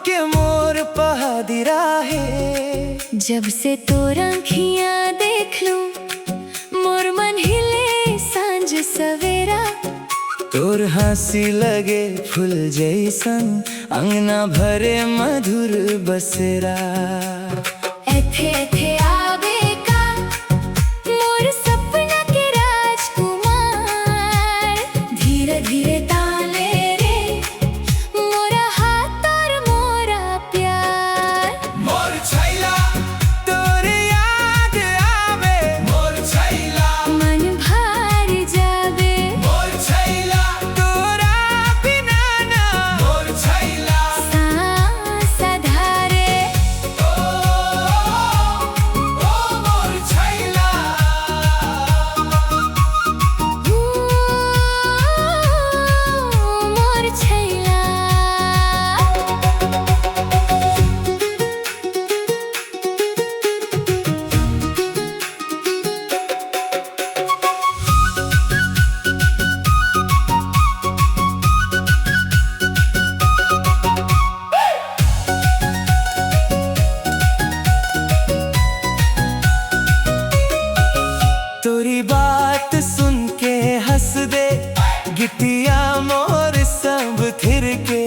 के मोर पहादिरा है। जब से तोर आँखियाँ देख लूं मोर मन हिले सांझ सवेरा। तोर हंसी लगे फूल जैसन अंगना भरे मधुर बसेरा। एथे एथे आवे का मोर सपना के राजकुमार। धीरे धीरे ताले रे मोरा हाथ और मोरा प्यार। मोर छैला तोर याद आवे, मोर छैला मन भार जावे। मोर छैला तोरा बिना ना, मोर छैला सांस धारे मोर छैला। मोर छैला। तोरी बात सुन के हंस दे गिटिया मोर सब थिर के।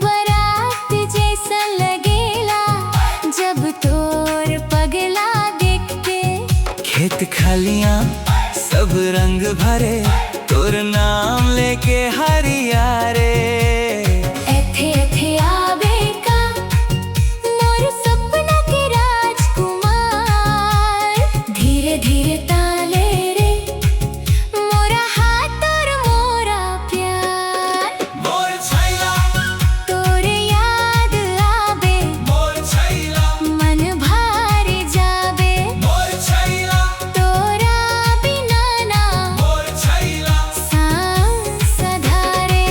बारात जैसा लगेला जब तोर पगला देख के। खेत खालियां सब रंग भरे तोर नाम लेके हरिया रे। एथे एथे आवे का मोर सपना के राजकुमार। धीरे धीरे ताले रे मोरा हाथ और मोरा प्यार। मोर छैला तोर याद आवे मोर छैला मन भार जावे। मोर छैला तोरा बिना ना मोर छैला। सांस धारे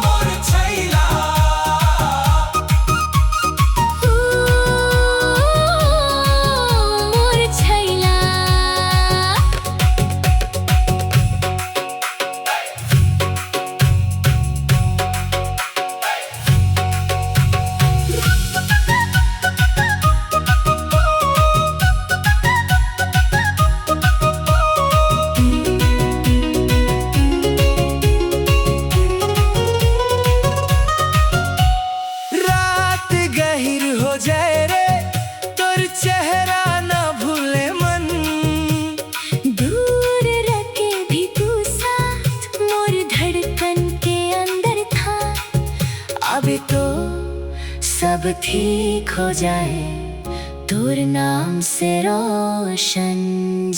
मोर छैला मोर छैला। रात गहिर हो जाए रे तोर चेहरा ना भूले मन। दूर रखे भी तू साथ मोर धड़कन के अंदर था। अब तो सब ठीक हो जाए तोर नाम से रोशन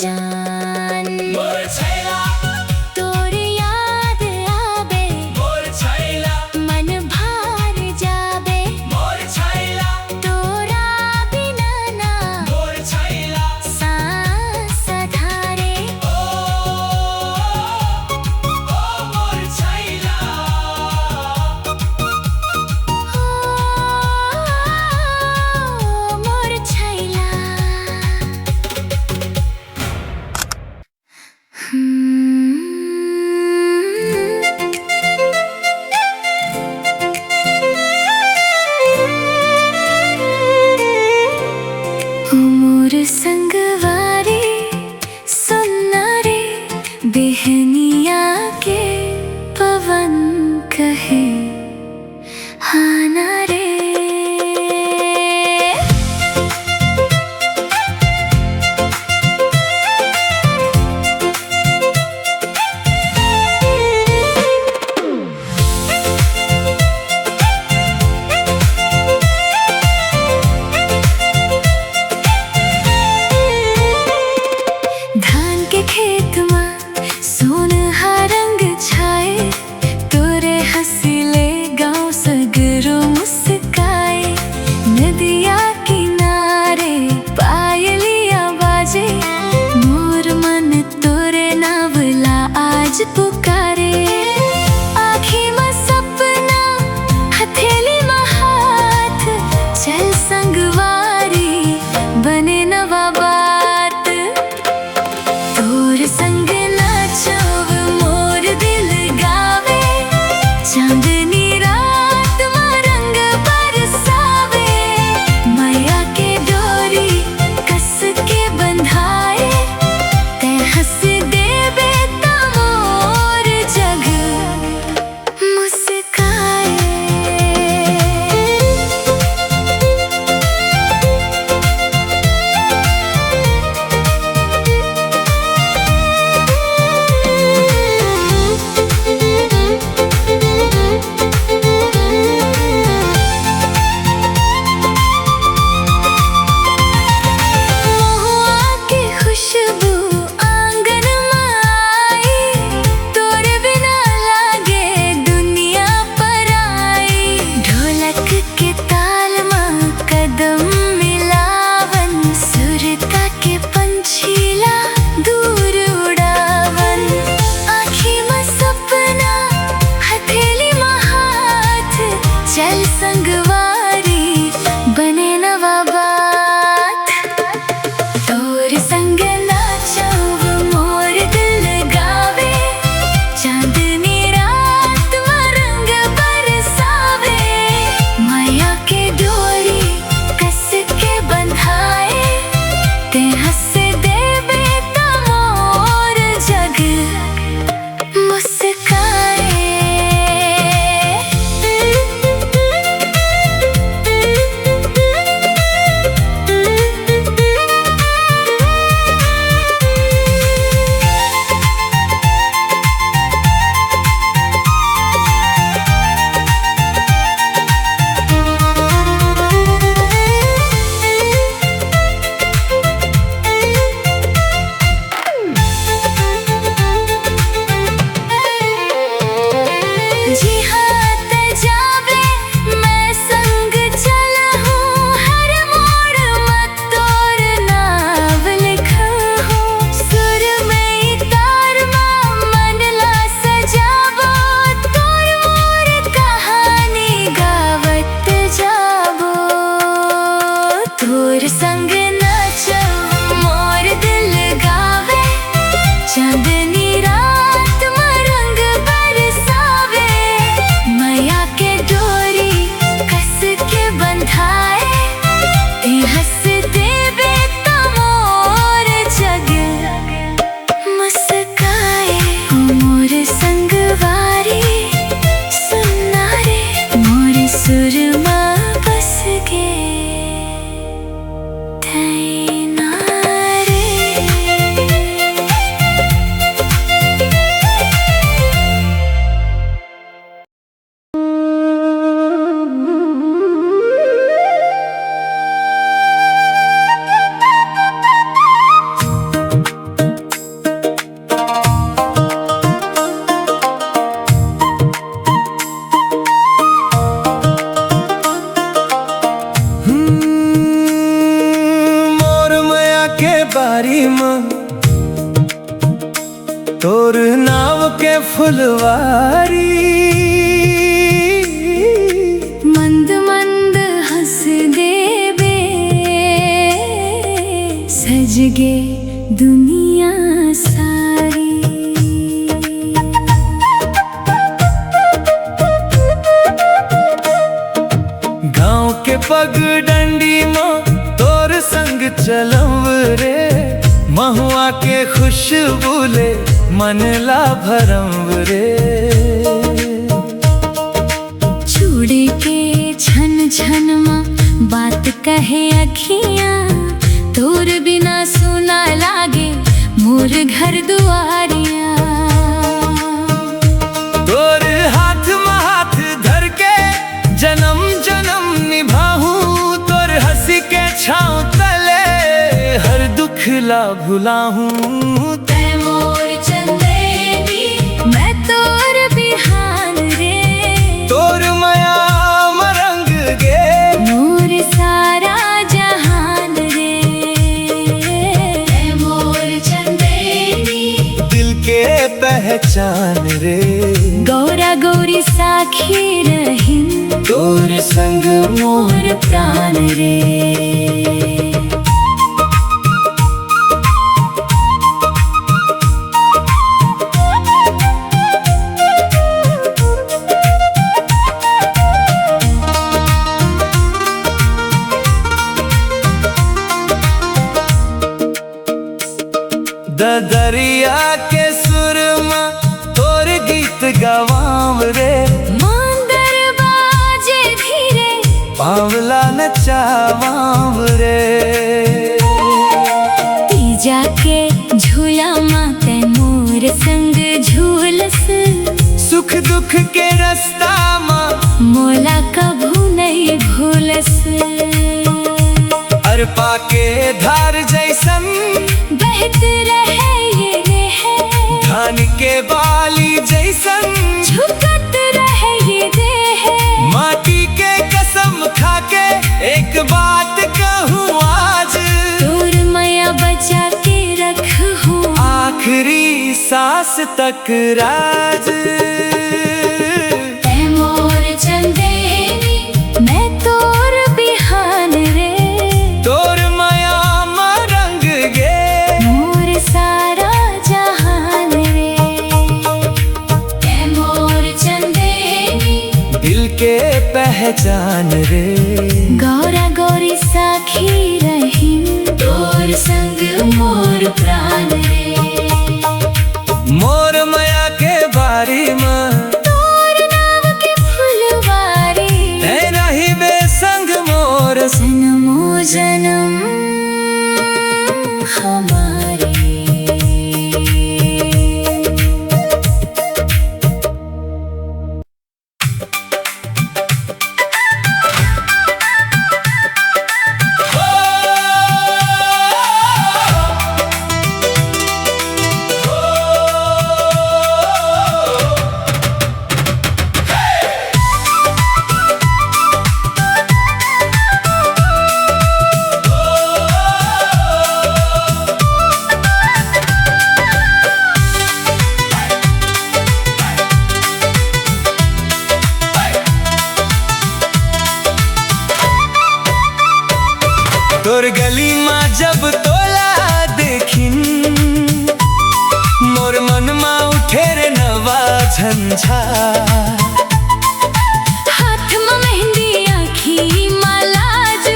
जान। मोर छैला तोर याद आवे मोर छैला मन भार जावे। मोर छैला तोरा बिना ना मोर छैला। सांस धारे मोर छैला मोर छैला। मोर संगवारी सुनना रे बेहनिया के पवन कहे हाँ ना रे। के बारी में तोर नाव के फुलवारी मंद मंद हंस देबे सज गे दुनिया सारी। गाँव के पगडंडी में तोर संग चलव रे, महुआ के खुशबू ले मन ला भरम रे। चूड़ी के छन छन मा बात कहे अखियां, तोर बिना सुना लागे मोर घर दुआरियां। तोर हाथ में हाथ धर के जन्म जन्म निभाऊं, तोर हंसी के छाँव तले हर दुख ला भुलाऊं। मोर चंदेरी मैं तोर बिहान रे, तोर माया मरंग गे मोर सारा जहान रे। मोर चंदेरी दिल के पहचान रे, गौरा गौरी साखी रही तोर संग मोर प्राण रे। दरिया के सुर में तोर गीत गवाम रे, मांदर बाजे धीरे पावला नचावाम रे। तीजा के झूला माते मोर संग झूलस, सुख दुख के रास्ता में मोला कभू नहीं भूलस। अरपा के धार जैसन बहत रहे ये है, धान के बाली जैसन झुकत रहे ये देह। माटी के कसम खा के एक बात कहूँ आज, तोर माया बचा के रखूं आखिरी सांस तक राज। मोर चंदेरी मैं तोर बिहान रे, तोर माया मरंग गे मोर सारा जहान रे। मोर चंदेरी दिल के पहचान रे, गौरा गौरी साखी रही तोर संग मोर प्राण रे। मोर माया के बारी में तोर नाव के फुलवारी, तेरा ही बेसंग मोर जन्मों जन्म हमारे। तोर गली में जब तोला देखिन, मोर मन में उठे रे नवा झंझा। हाथ में मेहंदी आँखी मालाज,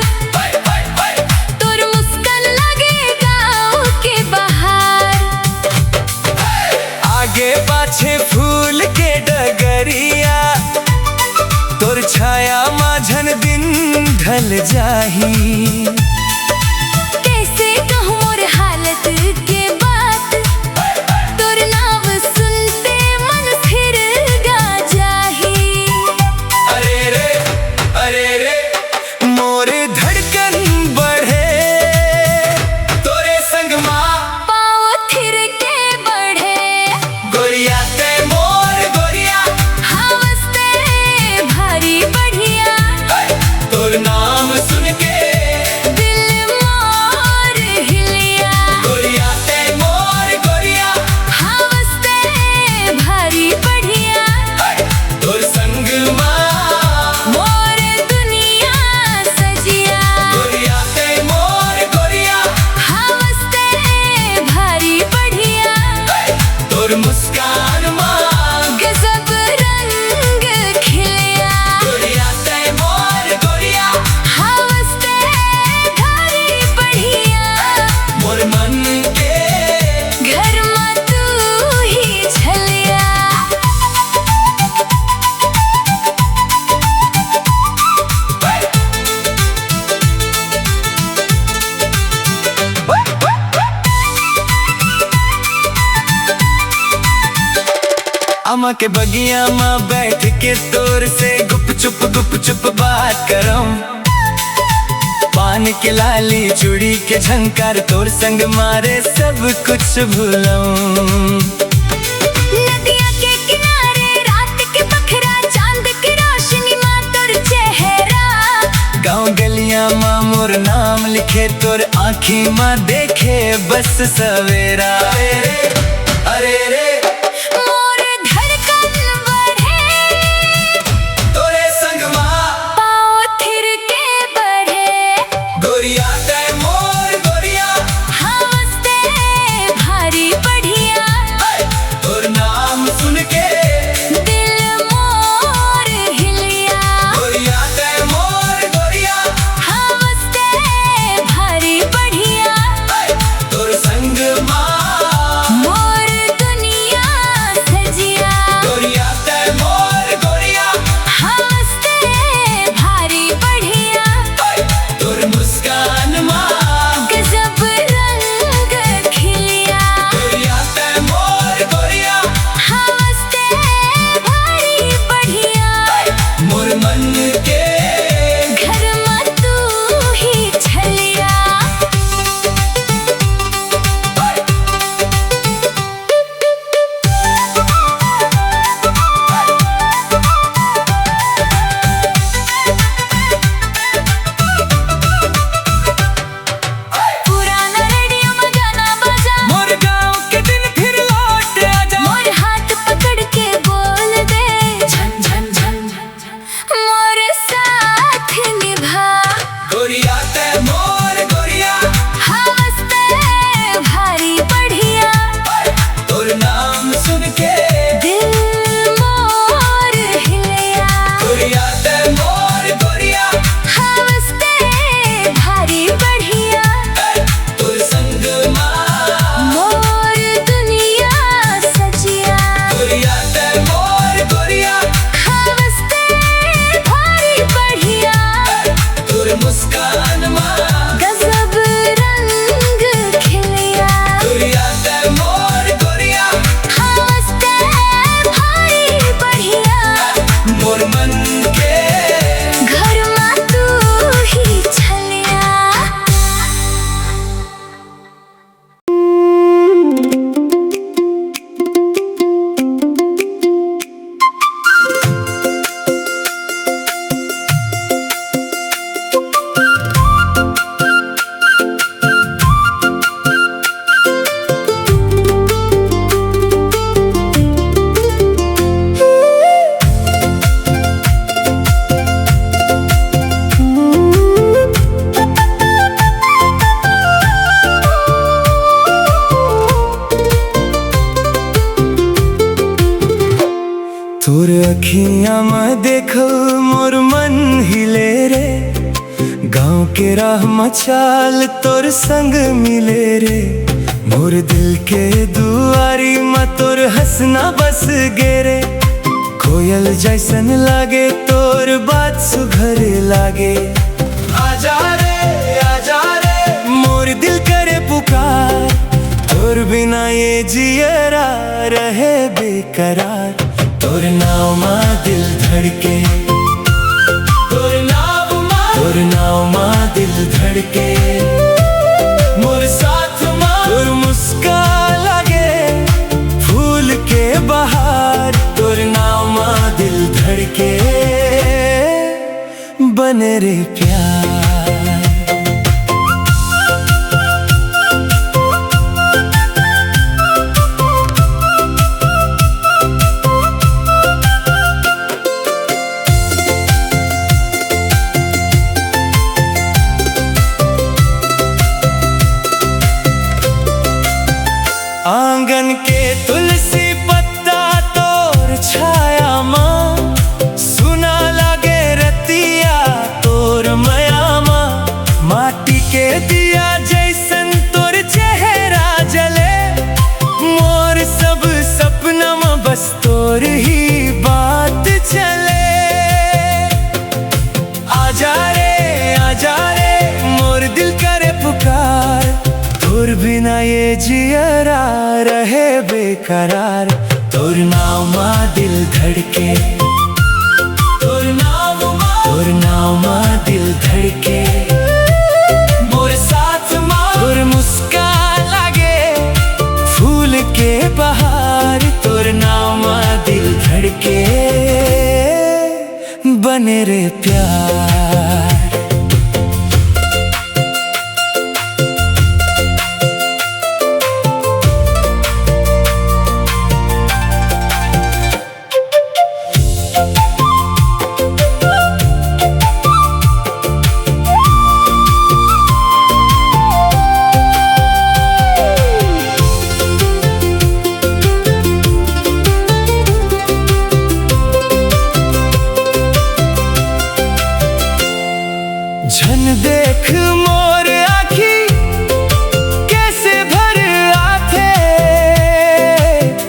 तोर मुस्कान लगे गाँव के बाहर। आगे पाछे फूल के डगरिया, तोर छाया माझन दिन ढल जाही। कैसे कहूँ मोर हालत के बात, तोर नाम सुनते मन फिर गा जाही। अरे रे मोर धड़कन बढ़े, तोरे संग माँ पाँव थिर के बढ़े। गोरिया ते मोर गोरिया, हवस ते भारी बढ़िया। तोर नाम सुन के अम्मा के बगिया माँ बैठ के तोर से गुप चुप बात करम। पान के लाली चूड़ी के झंकार तोर संग मारे सब कुछ भूलऊं। नदिया के किनारे रात के बखरा चांद की रोशनी माँ तोर चेहरा। गाँव गलियां माँ मोर नाम लिखे तोर आँखी माँ देखे बस सवेरा। अरे रे मोर धड़कन बढ़े तोरे संग माँ पाँव थिर के बढ़े। गोरिया तय मोर गोरिया हवसते भारी बढ़िया। तोर नाम सुन के दिल मोर हिलिया। गोरिया तय मोर गोरिया हवसते भारी बढ़िया। तोर संग माँ मोर दुनिया सजिया। गोरिया तय मोर गोरिया हवसते भारी बढ़िया। तोर मुस्कान माँ गजब रंग खिलिया। गोरिया तय मोर गोरिया हवसते भारी बढ़िया। मोर मन के घर में तू ही छलिया। पुराना रेडियो में गाना बजा। मोर गाँव के दिन फिर लौट आजा। मोर हाथ पकड़ के बोल दे झन झन झन। मोर साथ निभा। गोरिया तय मोर गोरिया हवसते भारी बढ़िया। तोर नाम सुन के दिल मोर हिलिया। गोरिया तय मोर गोरिया हवसते भारी बढ़िया। तोर संग माँ मोर दुनिया सजिया। गोरिया तय मोर गोरिया हवसते भारी बढ़िया। तोर मुस्कान माँ गजब रंग खिलिया। गोरिया तय मोर गोरिया हवसते भारी बढ़िया। मोर मन के घर में तू ही छलिया। तोर अखियां में देखो मोर मन हिले रे। गाँव के राह मचाल तोर संग मिले रे। मोर दिल के दुआरी में तोर हंसना बस गेरे। कोयल जैसन लागे तोर बात सुघर लागे। आजा रे मोर दिल करे पुकार। तोर बिना ये जियरा रहे बेकरार। तोर नाव माँ दिल धड़के। तोर नाव माँ दिल धड़के। मोर साथ माँ तोर मुस्कान लगे फूल के बहार। तोर नाव माँ दिल धड़के बने रे प्यार। आंगन के तुलसी पत्ता तोर छाया माँ। सुना लागे रतिया तोर मया माँ। माटी के दिया जैसन तोर चेहरा जले। मोर सब सपना में बस तोर ही बात चले। आजा रे मोर दिल करे पुकार। तोर बिना ये जियरा रहे बेकरार। तोर नाम दिल धड़के, तोर नाम दिल धड़के, मोर साथ मोर मुस्कान लागे फूल के बहार। तोर नाम दिल धड़के बने रे प्यार। झन देख मोर आखी कैसे भर आथे,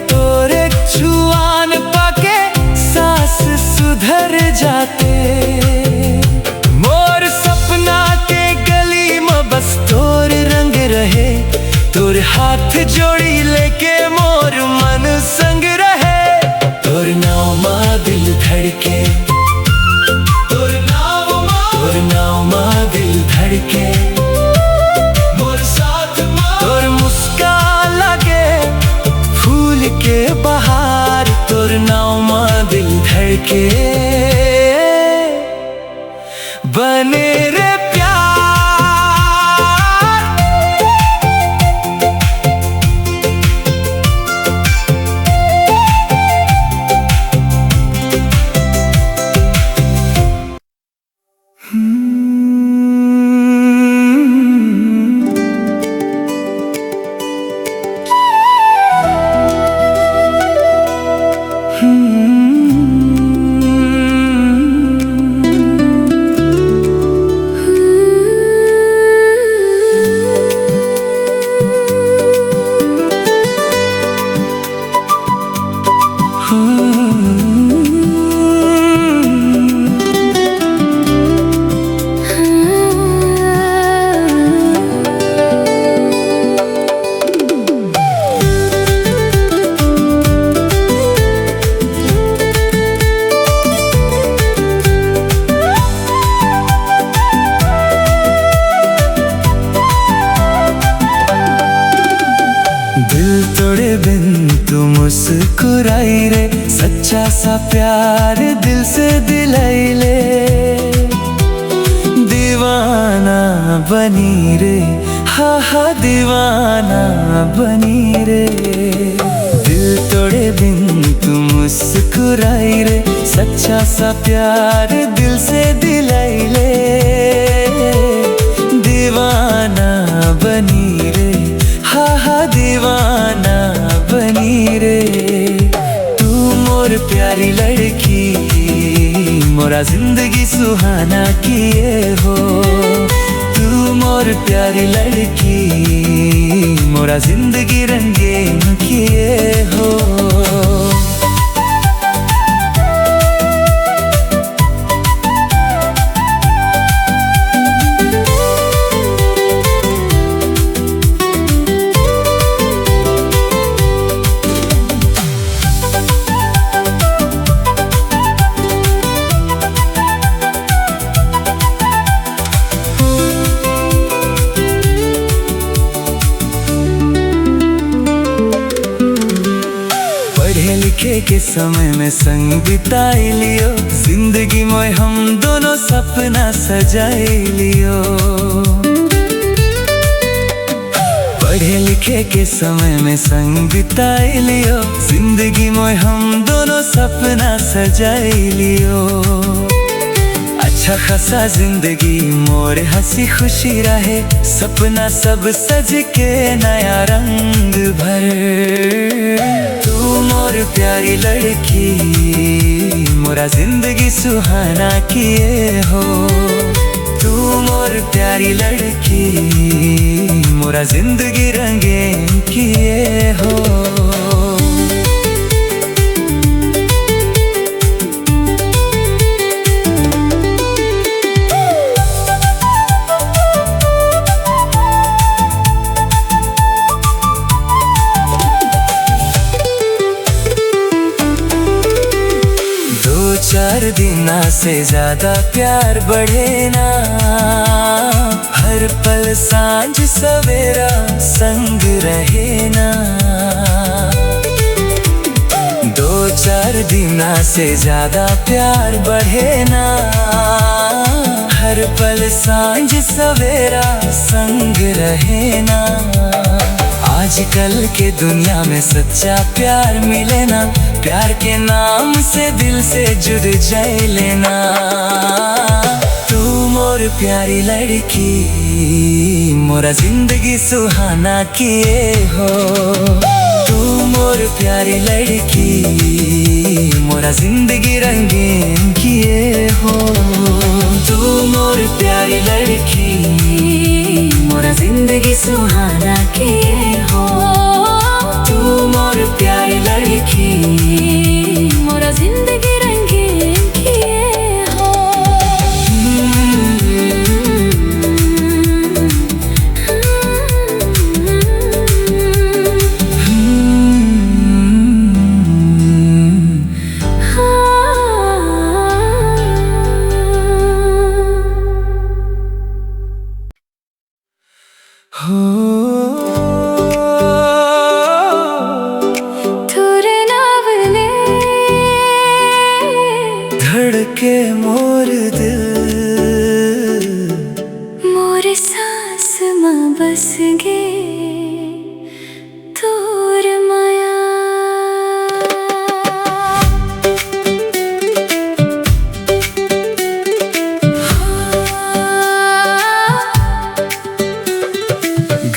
तोरे छुआन पाके सांस सुधर जाते। मोर सपना के गली में बस तोर रंग रहे, तोर हाथ जोड़ी लेके मोर मन संग रहे। तोर नाम दिल धड़के, दिल धड़के, मोर साथ तोर मुस्कान लगे फूल के बहार। तोर नाम दिल धड़के बने रे प्यार। दिल तोड़े बिन तू मुस्कुराई रे, सच्चा सा प्यार दिल से दिलाई ले। दीवाना बनी रे, हा हा दीवाना बनी रे। दिल तोड़े बिन तू मुस्कुराई रे, सच्चा सा प्यार दिल से दिलाई ले। दीवाना बनी रे, हा हा दीवाना बनी रे। तू मोर प्यारी लड़की, मोरा जिंदगी सुहाना किए हो। तू मोर प्यारी लड़की, मोरा जिंदगी रंगीन किए हो। पढ़े लिखे के समय में संग बिताई लियो, जिंदगी में हम दोनों सपना सजाई लियो। पढ़े लिखे के समय में संग बिताई लियो, जिंदगी में हम दोनों सपना सजाई लियो। अच्छा खासा जिंदगी मोर हंसी खुशी रहे, सपना सब सज के नया रंग भर। तू मोर प्यारी लड़की, मोरा जिंदगी सुहाना किए हो। तू मोर प्यारी लड़की, मोरा जिंदगी रंगीन किए हो। दिना से ज्यादा प्यार बढ़े ना। हर पल सांझ सवेरा संग रहे ना। 2-4 दिना से ज्यादा प्यार बढ़े ना। हर पल सांझ सवेरा संग रहे ना। आजकल के दुनिया में सच्चा प्यार मिले ना। प्यार के नाम से दिल से जुड़ जाए लेना। तू मोर प्यारी लड़की, मोरा जिंदगी सुहाना किए हो। तू मोर प्यारी लड़की, मोरा जिंदगी रंगीन किए हो। तू मोर प्यारी लड़की, मोरा जिंदगी सुहाना किए हो। तू मोर प्यारी लड़की, मोरा जिंदगी रंगीन किए हो। तोरे नावले धड़के मोर दिल, मोर सांस में बस गे तोर माया।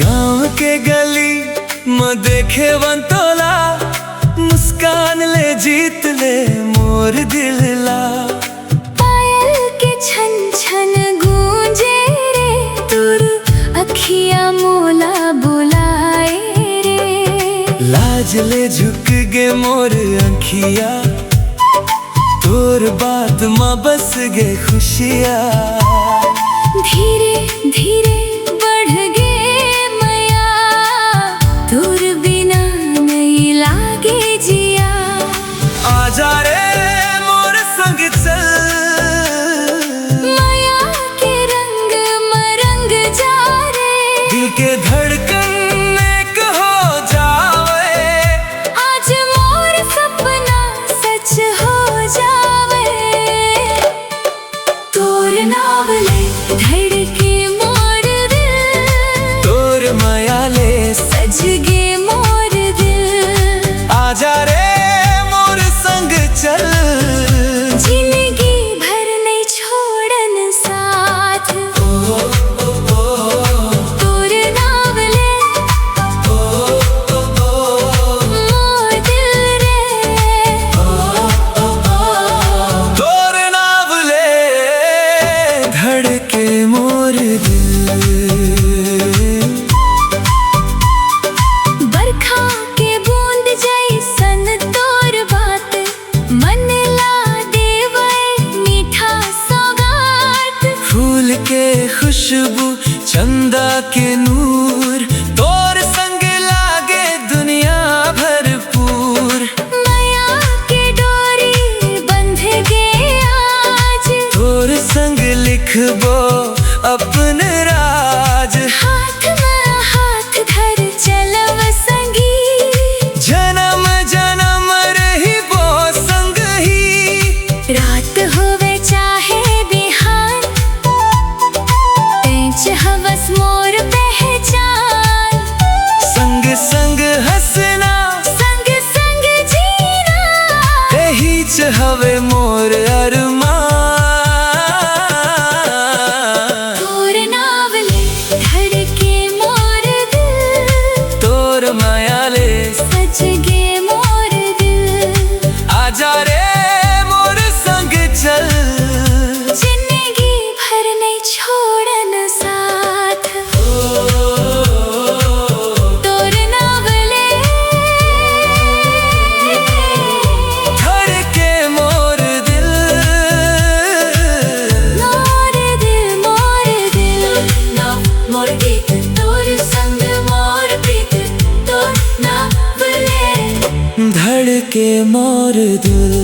गाँव के गली में देखे बंतोला, मुस्कान ले जीत ले मोर दिलला। पायल के छन छन गूंजे रे, तुर अखियां मोला बुलाए रे। लाज ले झुक गे मोर अखिया, तोर बात माँ बस गे खुशिया। धीरे धीरे बढ़ गे मैया, तोर बिना नहीं लागे जिया। आजा रे मोर संग चल, माया के रंग में रंग जा रे। दिल के धड़कन एक हो जावे, आज मोर सपना सच हो जावे। तोर नावले धड़के मोर दिल, तोर माया ले सज गे मोर दिल। आजा रे मोर संग चल, जिंदगी भर नहीं छोड़न साथ। तोर नावले मोर दिल रे। तोर नावले धड़के मोर दिल। बरखा के बूंद जैसन तोर बात, मन ला देवै मीठा सौगात। फूल के खुशबू चंदा के नूर, तोर संग लागे दुनिया भरपूर। माया के डोरी बंध गे आज, तोर संग लिखबो अपन राज। हाथ में हाथ धर चलव संगी, जन्म जन्म रही वो संग ही। रात होवे चाहे बिहान, तेज हवस मोर पहचान। संग संग हंसना, संग संग जीना, यही हवे मोर अरमान। तोर नावले धड़के मोर दिल, तोर माया ले सज गे मोर दिल। आजा रे मोर संग चल, जिंदगी भर नहीं छोड़न साथ। तोर नावले धड़के मोर दिल, मोर दिल मोर दिल। मोर गीत तोर संग मोर प्रीत, तोर नावले धड़के मोर दिल।